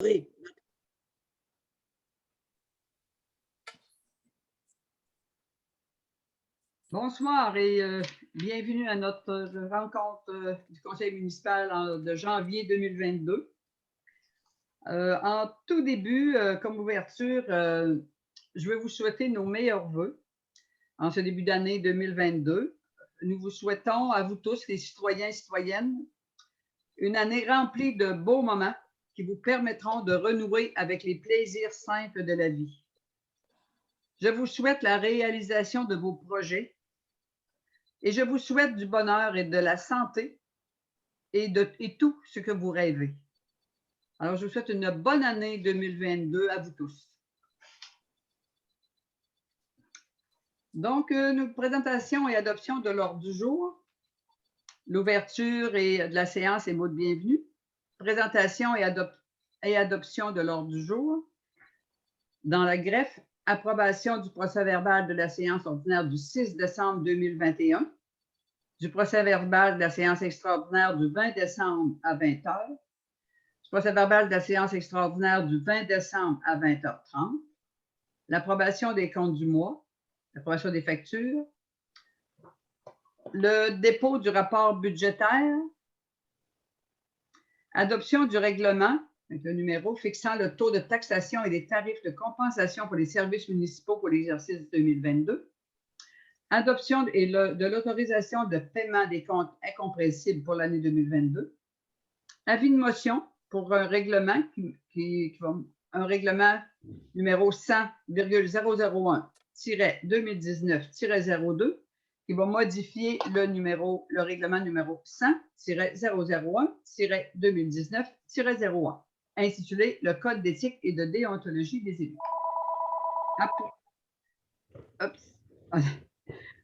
Oui. Bonsoir et bienvenue à notre rencontre du Conseil municipal de janvier 2022. En tout début, comme ouverture, je vais vous souhaiter nos meilleurs vœux en ce début d'année 2022. Nous vous souhaitons à vous tous, les citoyens et citoyennes, une année remplie de beaux moments qui vous permettront de renouer avec les plaisirs simples de la vie. Je vous souhaite la réalisation de vos projets et je vous souhaite du bonheur et de la santé et tout ce que vous rêvez. Alors, je vous souhaite une bonne année 2022 à vous tous. Donc, une présentation et adoption de l'ordre du jour. L'ouverture de la séance et mot de bienvenue. Présentation et adoption de l'ordre du jour. Dans la greffe, approbation du procès-verbal de la séance ordinaire du 6 décembre 2021, du procès-verbal de la séance extraordinaire du 20 décembre à 20h, du procès-verbal de la séance extraordinaire du 20 décembre à 20h30, l'approbation des comptes du mois, l'approbation des factures, le dépôt du rapport budgétaire, adoption du règlement, avec le numéro fixant le taux de taxation et les tarifs de compensation pour les services municipaux pour l'exercice 2022, adoption de l'autorisation de paiement des comptes incompressibles pour l'année 2022, avis de motion pour un règlement un règlement numéro 100,001-2019-02 qui va modifier le règlement numéro 100-001-2019-01, intitulé le Code d'éthique et de déontologie des élus.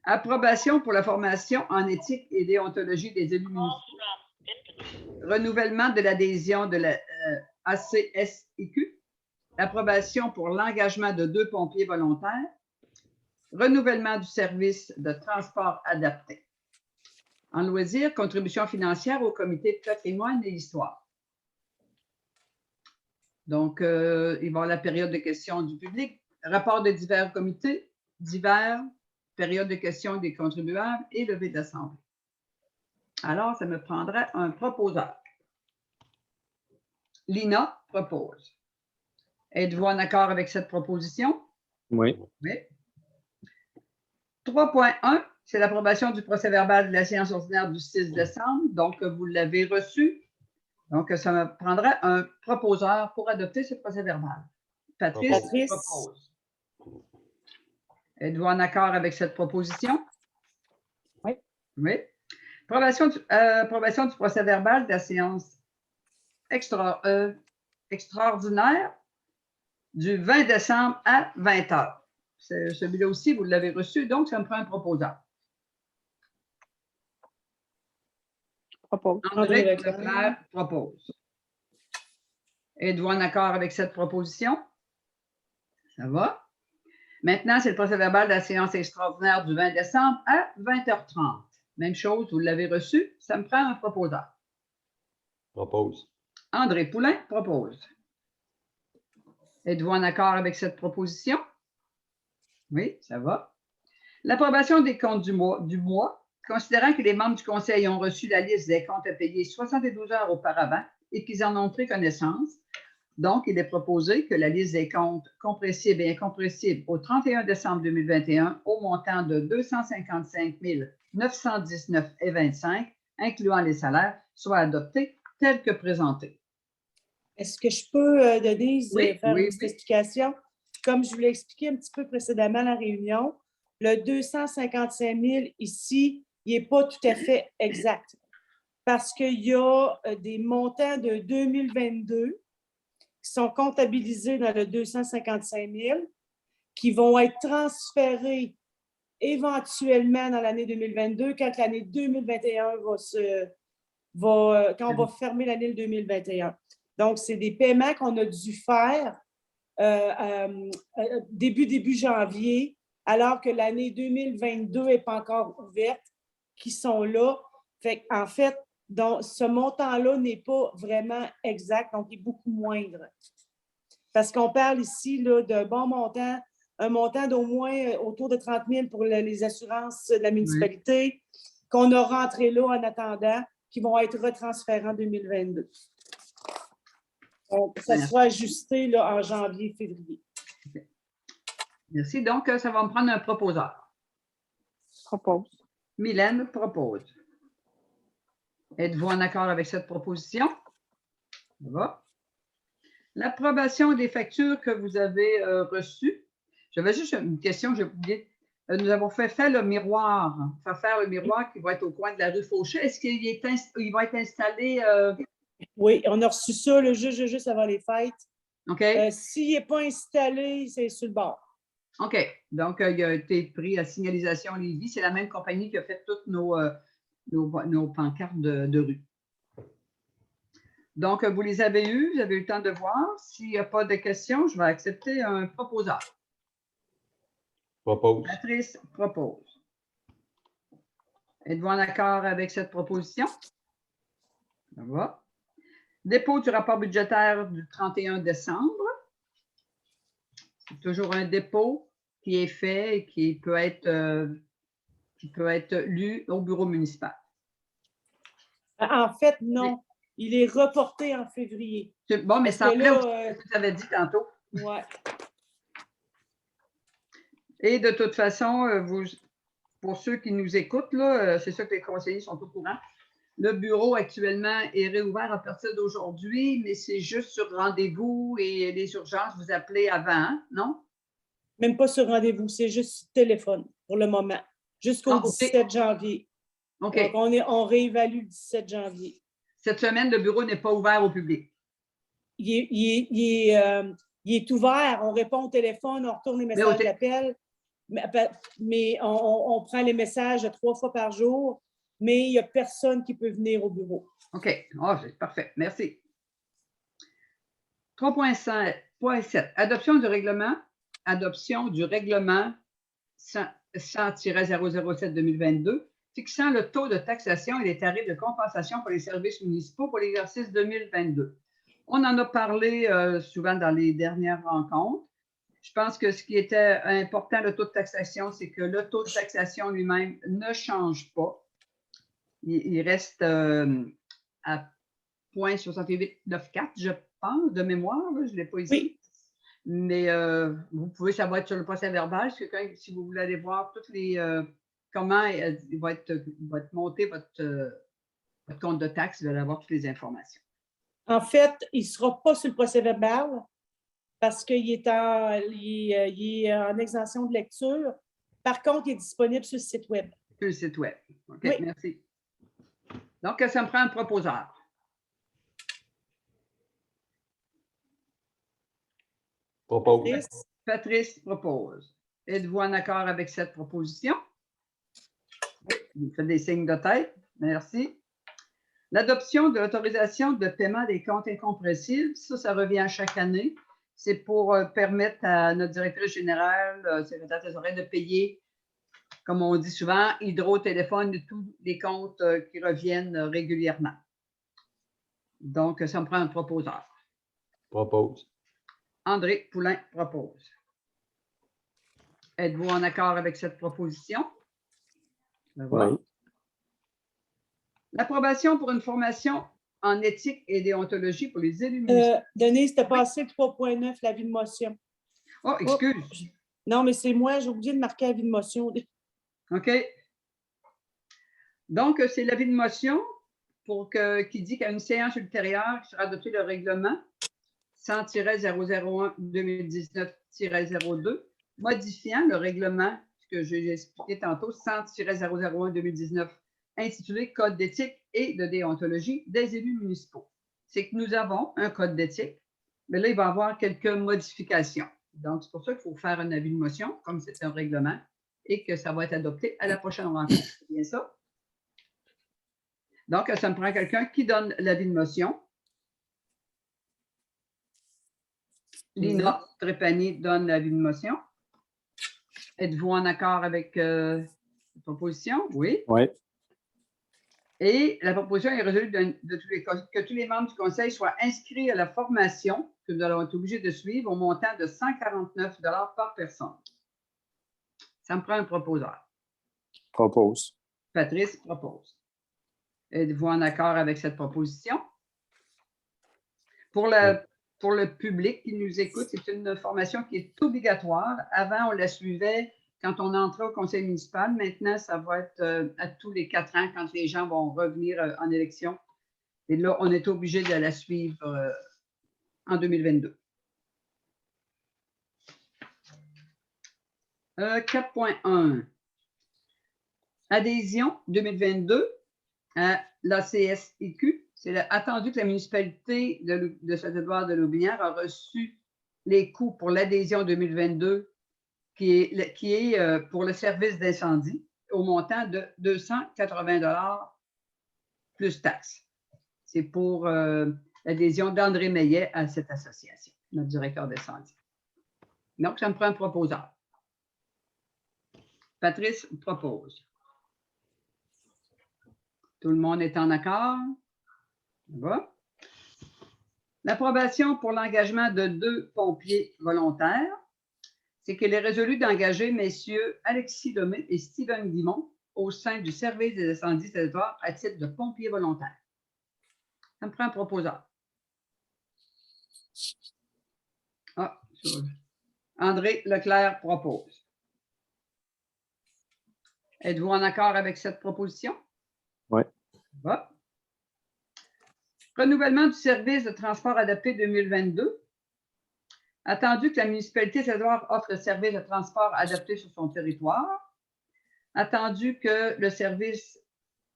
Approbation pour la formation en éthique et déontologie des élus municipaux. Renouvellement de l'adhésion de la ACSIQ. L'approbation pour l'engagement de 2 pompiers volontaires. Renouvellement du service de transport adapté. En loisirs, contribution financière au comité de patrimoine et histoire. Donc, il va y avoir la période de questions du public, rapport de divers comités, période de questions des contribuables et levée d'assemblée. Alors, ça me prendrait un proposeur. Lina propose. Êtes-vous en accord avec cette proposition? Oui. Oui. 3.1, c'est l'approbation du procès-verbal de la séance ordinaire du 6 décembre. Donc, vous l'avez reçu. Donc, ça me prendrait un proposeur pour adopter ce procès-verbal. Patrice propose. Êtes-vous en accord avec cette proposition? Oui. Oui. Approbation du procès-verbal de la séance extraordinaire du 20 décembre à 20h. Celui-là aussi, vous l'avez reçu, donc ça me prend un proposeur. André Leclerc propose. Êtes-vous en accord avec cette proposition? Ça va. Maintenant, c'est le procès-verbal de la séance extraordinaire du 20 décembre à 20h30. Même chose, vous l'avez reçu, ça me prend un proposeur. Propose. André Poulain propose. Êtes-vous en accord avec cette proposition? Oui, ça va. L'approbation des comptes du mois, considérant que les membres du Conseil ont reçu la liste des comptes à payer 72 heures auparavant et qu'ils en ont pris connaissance. Donc, il est proposé que la liste des comptes compressibles et incompressibles au 31 décembre 2021 au montant de 255 919,25, incluant les salaires, soit adoptée telle que présentée. Est-ce que je peux, Denise, faire une petite explication? Comme je vous l'ai expliqué un petit peu précédemment à la réunion, le 255 000 ici, il n'est pas tout à fait exact. Parce qu'il y a des montants de 2022 qui sont comptabilisés dans le 255 000 qui vont être transférés éventuellement dans l'année 2022 quand l'année 2021 quand on va fermer l'année 2021. Donc, c'est des paiements qu'on a dû faire début janvier, alors que l'année 2022 n'est pas encore ouverte, qui sont là. Fait en fait, Donc, ce montant-là n'est pas vraiment exact, donc il est beaucoup moindre. Parce qu'on parle ici là, d'un bon montant, un montant d'au moins autour de 30 000 pour les assurances de la municipalité, qu'on a rentré là en attendant, qui vont être retransférés en 2022. Donc, ça sera ajusté là, en janvier, février. Okay. Merci. Donc, ça va me prendre un proposeur. Propose. Mylène propose. Êtes-vous en accord avec cette proposition? Ça va. L'approbation des factures que vous avez reçues. J'avais juste une question que j'ai oubliée. Nous avons fait faire le miroir. Faire le miroir qui va être au coin de la rue Fauchet. Est-ce qu'il va être installé? Oui, on a reçu ça là, juste avant les fêtes. OK. S'il n'est pas installé, c'est sur le bord. OK. Donc, il a été pris à Signalisation Lévis. C'est la même compagnie qui a fait toutes nos pancartes de rue. Donc, vous les avez eues, vous avez eu le temps de voir. S'il n'y a pas de questions, je vais accepter un proposeur. Propose. Patrice propose. Êtes-vous en accord avec cette proposition? Ça va. Dépôt du rapport budgétaire du 31 décembre. C'est toujours un dépôt qui est fait et qui peut être lu au bureau municipal. En fait, non. Il est reporté en février. Bon, mais ça là, tu avais dit tantôt. Oui. Et de toute façon, pour ceux qui nous écoutent, là, c'est sûr que les conseillers sont au courant. Le bureau actuellement est réouvert à partir d'aujourd'hui, mais c'est juste sur rendez-vous et les urgences, vous appelez avant, hein, non? Même pas sur rendez-vous, c'est juste téléphone pour le moment, jusqu'au 17 janvier. OK. Donc, on réévalue le 17 janvier. Cette semaine, le bureau n'est pas ouvert au public. Il est ouvert, on répond au téléphone, on retourne les messages d'appel, mais on prend les messages 3 fois par jour, mais il n'y a personne qui peut venir au bureau. OK. Oh, c'est parfait. Merci. 3.7. Adoption du règlement 100-007-2022, fixant le taux de taxation et les tarifs de compensation pour les services municipaux pour l'exercice 2022. On en a parlé souvent dans les dernières rencontres. Je pense que ce qui était important, le taux de taxation, c'est que le taux de taxation lui-même ne change pas. Il reste à 0.6894, je pense, de mémoire. Là, je ne l'ai pas ici. Oui. Mais vous pouvez savoir sur le procès-verbal, si vous voulez aller voir toutes les comment il va être monté votre compte de taxe, vous allez avoir toutes les informations. En fait, il ne sera pas sur le procès-verbal parce qu'il est en exemption de lecture. Par contre, il est disponible sur le site Web. Sur le site Web. OK, oui. Merci. Donc, ça me prend un proposeur. Propose. Patrice propose. Êtes-vous en accord avec cette proposition? Oui, vous faites des signes de tête. Merci. L'adoption de l'autorisation de paiement des comptes incompressibles, ça revient chaque année. C'est pour permettre à notre directrice générale, secrétaire trésorier, de payer, comme on dit souvent, hydro, téléphone, tous les comptes qui reviennent régulièrement. Donc, ça me prend un proposeur. Propose. André Poulain propose. Êtes-vous en accord avec cette proposition? Oui. L'approbation pour une formation en éthique et déontologie pour les élus municipaux. Denise, tu as passé le 3.9, l'avis de motion. Oh, excuse. Oh, non, mais c'est moi, j'ai oublié de marquer l'avis de motion. OK. Donc, c'est l'avis de motion qui dit qu'à une séance ultérieure, qui sera adopté le règlement 100-001-2019-02, modifiant le règlement que j'ai expliqué tantôt, 100-001-2019, intitulé Code d'éthique et de déontologie des élus municipaux. C'est que nous avons un code d'éthique, mais là, il va y avoir quelques modifications. Donc, c'est pour ça qu'il faut faire un avis de motion, comme c'est un règlement, et que ça va être adopté à la prochaine rencontre. C'est bien ça? Donc, ça me prend quelqu'un qui donne l'avis de motion. Lina Trépanier donne l'avis de motion. Êtes-vous en accord avec la proposition? Oui. Oui. Et la proposition est résolue que tous les membres du conseil soient inscrits à la formation que nous allons être obligés de suivre au montant de 149 $ par personne. Ça me prend un proposeur. Propose. Patrice propose. Êtes-vous en accord avec cette proposition? Pour le public qui nous écoute, c'est une formation qui est obligatoire. Avant, on la suivait quand on entrait au conseil municipal. Maintenant, ça va être à tous les 4 ans quand les gens vont revenir en élection. Et là, on est obligé de la suivre en 2022. 4.1. Adhésion 2022 à l'ACSIQ. C'est attendu que la municipalité de Saint-Édouard-de-Laubinière a reçu les coûts pour l'adhésion 2022 qui est pour le service d'incendie au montant de 280 $ plus taxes. C'est pour l'adhésion d'André Meillet à cette association, notre directeur d'incendie. Donc, ça me prend un proposeur. Patrice propose. Tout le monde est en accord? Bon. L'approbation pour l'engagement de 2 pompiers volontaires, c'est qu'il est résolu d'engager messieurs Alexis Lemay et Steven Guimont au sein du service des incendies territoire à titre de pompiers volontaires. Ça me prend un proposeur. Ah, André Leclerc propose. Êtes-vous en accord avec cette proposition? Oui. Bon. Renouvellement du service de transport adapté 2022. Attendu que la municipalité de Saint-Édouard offre le service de transport adapté sur son territoire. Attendu que le service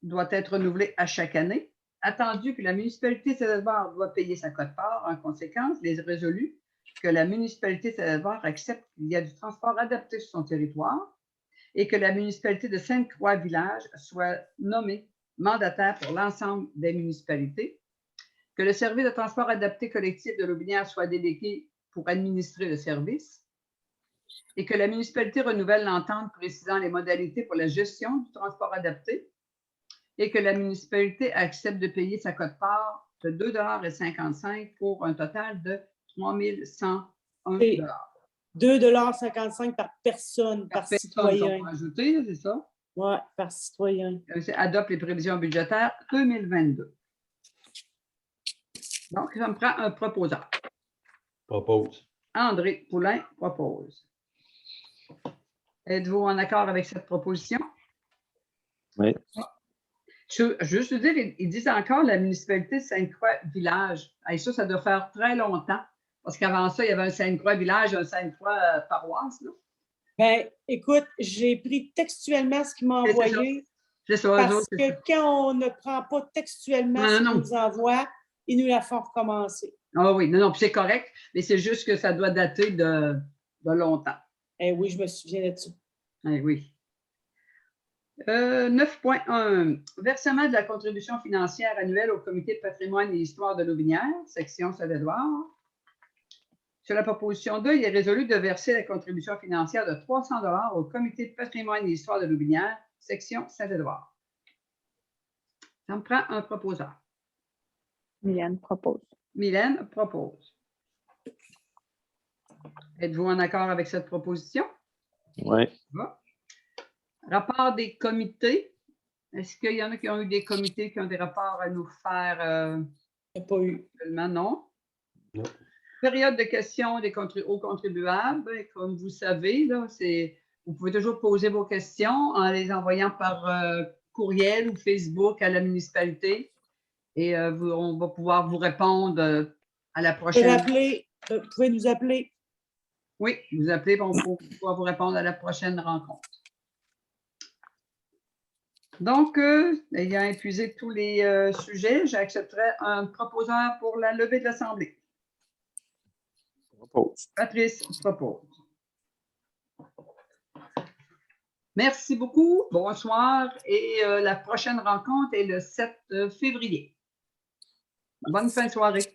doit être renouvelé à chaque année. Attendu que la municipalité de Saint-Édouard doit payer sa quote-part. En conséquence, il est résolu que la municipalité de Saint-Édouard accepte qu'il y a du transport adapté sur son territoire et que la municipalité de Sainte-Croix-Village soit nommée mandataire pour l'ensemble des municipalités, que le service de transport adapté collectif de Laubinière soit délégué pour administrer le service et que la municipalité renouvelle l'entente précisant les modalités pour la gestion du transport adapté et que la municipalité accepte de payer sa quote-part de 2,55 $ pour un total de 3101 $. 2,55 $ par personne, par citoyen. Ajouter, c'est ça? Oui, par citoyen. Adopte les prévisions budgétaires 2022. Donc, ça me prend un proposeur. Propose. André Poulain propose. Êtes-vous en accord avec cette proposition? Oui. Juste dire, ils disent encore la municipalité de Sainte-Croix-Village. Et ça doit faire très longtemps. Parce qu'avant ça, il y avait un Sainte-Croix-Village, un Sainte-Croix-paroisse. Bien, écoute, j'ai pris textuellement ce qu'il m'a envoyé. C'est ça. Parce que quand on ne prend pas textuellement ce qu'ils nous envoient, ils nous la font recommencer. Ah oui, non, c'est correct, mais c'est juste que ça doit dater de longtemps. Eh oui, je me souviens de ça. Eh oui. 9.1. Versement de la contribution financière annuelle au Comité de patrimoine et histoire de Laubinière, section Saint-Édouard. Sur la proposition 2, il est résolu de verser la contribution financière de 300 $ au Comité de patrimoine et histoire de Laubinière, section Saint-Édouard. Ça me prend un proposeur. Mylène propose. Mylène propose. Êtes-vous en accord avec cette proposition? Oui. Bon. Rapport des comités. Est-ce qu'il y en a qui ont eu des comités qui ont des rapports à nous faire? Il n'y a pas eu. Non. Non. Période de questions aux contribuables. Comme vous savez, là, vous pouvez toujours poser vos questions en les envoyant par courriel ou Facebook à la municipalité. Et on va pouvoir vous répondre à la prochaine. Vous pouvez nous appeler. Oui, vous appelez pour pouvoir vous répondre à la prochaine rencontre. Donc, ayant épuisé tous les sujets, j'accepterai un proposeur pour la levée de l'Assemblée. Propose. Patrice propose. Merci beaucoup. Bonsoir. Et la prochaine rencontre est le 7 février. Bonne fin de soirée.